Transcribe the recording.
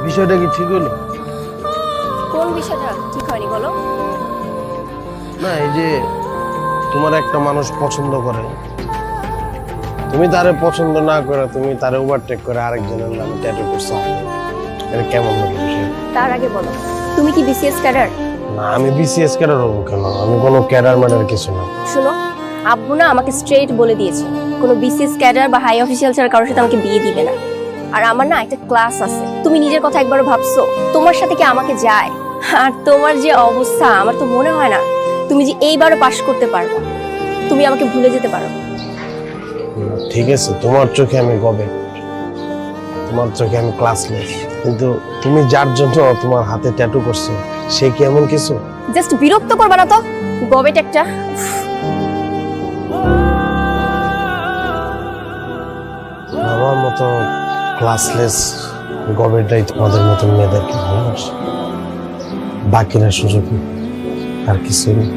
বিষয়টা কি ঠিক হলো? কোন বিষয়টা ঠিক হয়নি বলো? না, এই যে তোমার একটা মানুষ পছন্দ করে, তুমি তারে পছন্দ না করে তুমি তারে ওভারটেক করে আরেকজনের নামে ট্যাটু করছো, এটা কেমন হলো বিষয়? তার আগে বলো, তুমি কি বিসিএস ক্যাডার? না, আমি বিসিএস ক্যাডার হবো কেন? আমি কোনো ক্যাডার ম্যাডার কিছু না। শোনো, আব্বু না আমাকে স্ট্রেট বলে দিয়েছে কোনো বিসিএস ক্যাডার বা হাই অফিসিয়াল ছাড়া কারোর সাথে আমাকে বিয়ে দিবে না। আর আমার না একটা ক্লাস আছে, তুমি নিজের কথা একবারও ভাবছো? তোমার সাথে কি আমাকে যায়? আর তোমার যে অবস্থা, আমার তো মনে হয় না তুমি যে এইবারও পাশ করতে পারবে। তুমি আমাকে ভুলে যেতে পারো। ঠিক আছে, তোমার চোখে আমি গবে, তোমার চোখে আমি ক্লাসলেস, কিন্তু তুমি যার জন্য তোমার হাতে ট্যাটু করছো সে কি এমন কিছু? জাস্ট বিরক্ত করবা না তো, গবেট একটা। আমার মতো ক্লাসলেস গবেটাই তোমাদের মতন মেয়েদেরকে ভালোবাসে, বাকিরা সুযোগ নেই, আর কিছু নেই।